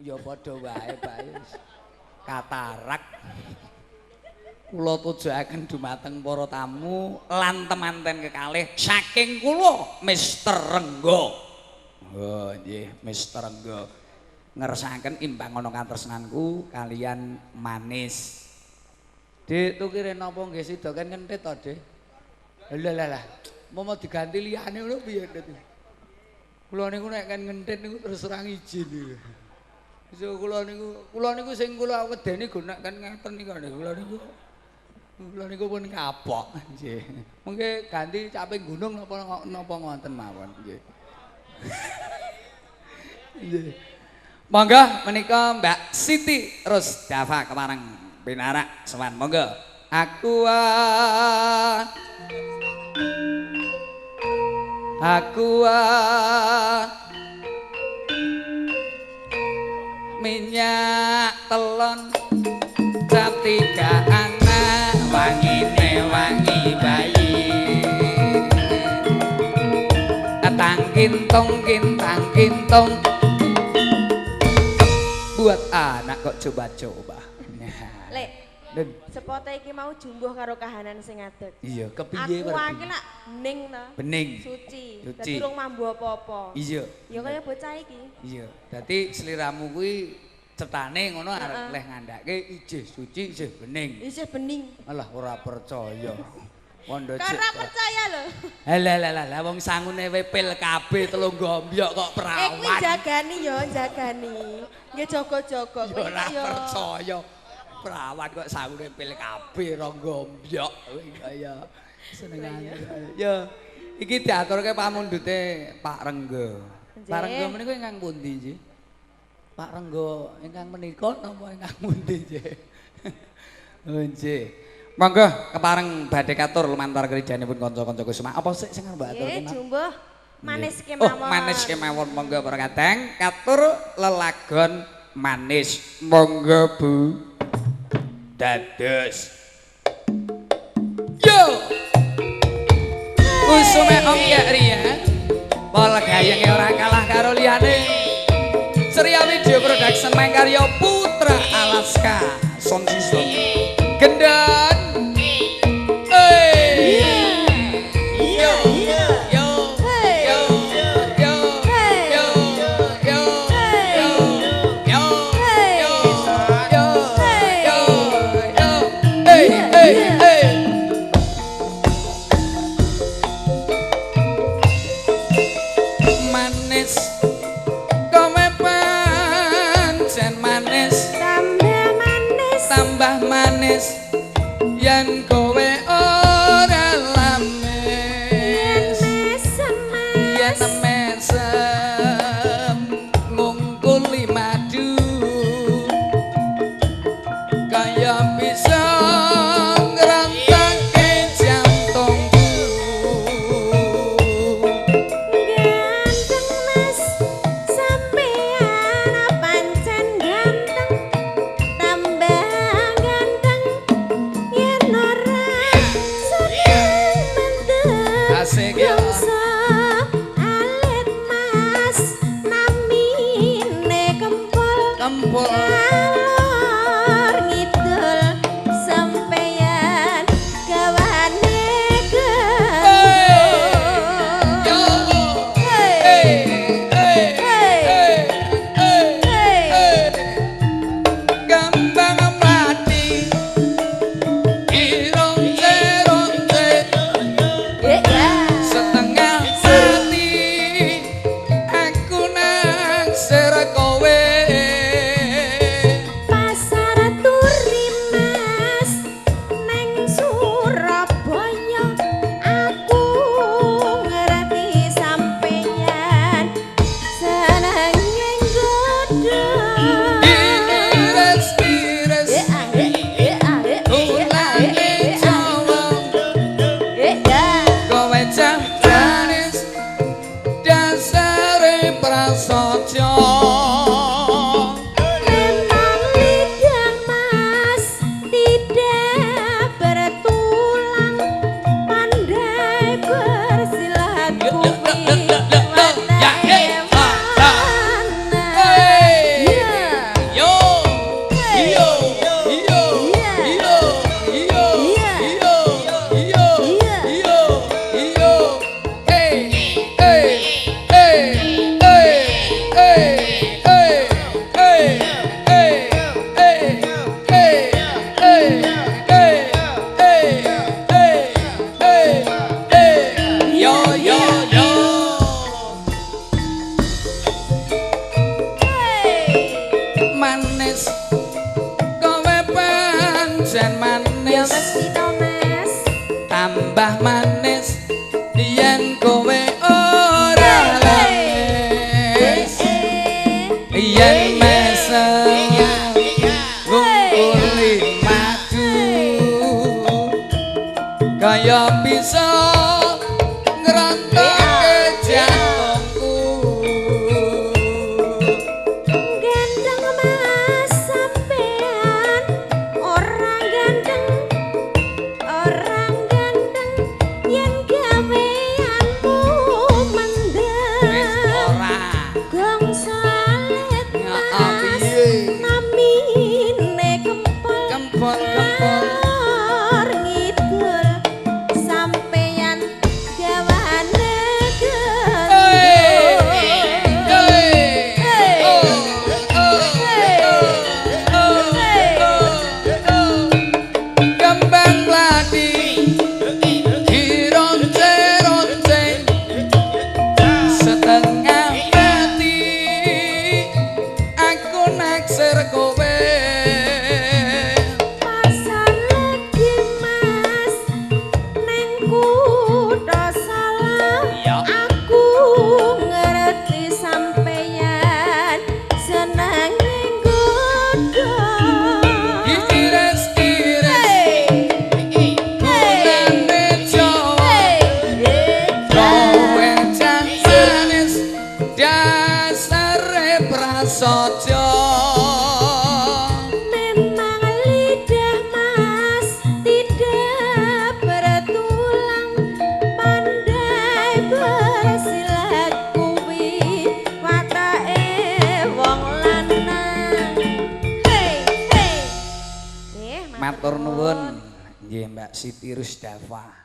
Ya padha wae, Pak. Katarak. Kula tujuaken dumateng para tamu lan temanten kekalih saking kula Mister Renggo. Oh, nggih, Mister Renggo. Ngersakaken imbang ana katresnanku kalian manis. Dik, tukire napa nggih sida kan ngentit to, Dik? Lah. Mau diganti liyane ngono piye, Dik? Kula niku nek kan ngentit niku terus ora ngijin niku. So kula niku sing kula wedeni go nek kan ngeten niku Kula niku pun kapok nggih. Mengke ganti caping gunung napa ngoten mawon nggih. Nggih. Monggo menika Mbak Siti Rusdava kepareng pinarak sowan monggo. Aku minyak telon cap 3 anak wangine wangi bayi kintang kintung buat anak kok coba-coba. Lek sepote iki mau jumbuh karo kahanan sing adat. Iya, kepiye aku iki lak bening to. Bening. Suci. Dadi durung mambu apa-apa. Iya. Ya kaya bocah iki. Iya. Dadi sliramu kuwi cetane ngono arep leh ngandhake ijih suci, ijih bening. Ijih bening. Alah ora percaya. Wondo cek. Ora percaya lho. Lah wong sangune wepil kabeh telung gombyok kok perawan. Kuwi jagani ya, jagani. Nggih jaga-jaga kuwi ora percaya. Perawan kok sangune pil kabeh rong gombyok kaya senengane. Ya iki diaturke pamundhute Pak Renggo. Pak Renggo menika ingkang pundi nggih? Pak Renggo ingkang menika napa ingkang pundi nggih? Oh nggih. Monggo kepareng badhe katur lumantar gerijanipun kanca-kanca Kusuma. Apa sik sing mbak aturke? Nggih, jumbuh manis kemawon. Oh, manis kemawon monggo para kadang katur lelagon manis. Monggo Bu. Dados. Yo. Usume Om Ria. Pol gayenge ora kalah karo liyane. Surya Video Production mangkarya Putra Alaska. Son Sistem. Gendon. Yen kowe ora lames yen mesem ngungkuli madu kaya bisa ngrantake jantungku ganteng mas sampean pancen ganteng tambah ganteng yen ora asik ya alit mas namine kempul alor ngidul sampeyan gawane gampang mati irong setengah mati aku naksir kowe pasar turi mas neng Surabaya aku ngerti sampeyan senenge nggodho iris ulane Jawa kowe jam manis dasare prasaja manis mesti to Mas. tambah manis yen kowe ora lemes yen mesem ngumpuli madu kaya bisa ngerontokke jantungku Gandeng Mas sampean orang gandeng yen gaweanmu mendem ora gong salet Ya, Mas piye? namine kempol kempol Lor ngidul sampeyan gawane Kembang melati dironce-ronce setengah mati aku naksir kowe pasar lagi Mas neng kutha salah Ya. aku ngerti sampeyan seneng nggodha iris-iris gunane Jawa kowe jan manis dasare prasaja memang lidah Mas tidak bertulang pandai bersilat kuwi watake wong lanang hei Mas matur nuwun nggih Mbak Siti Rusdava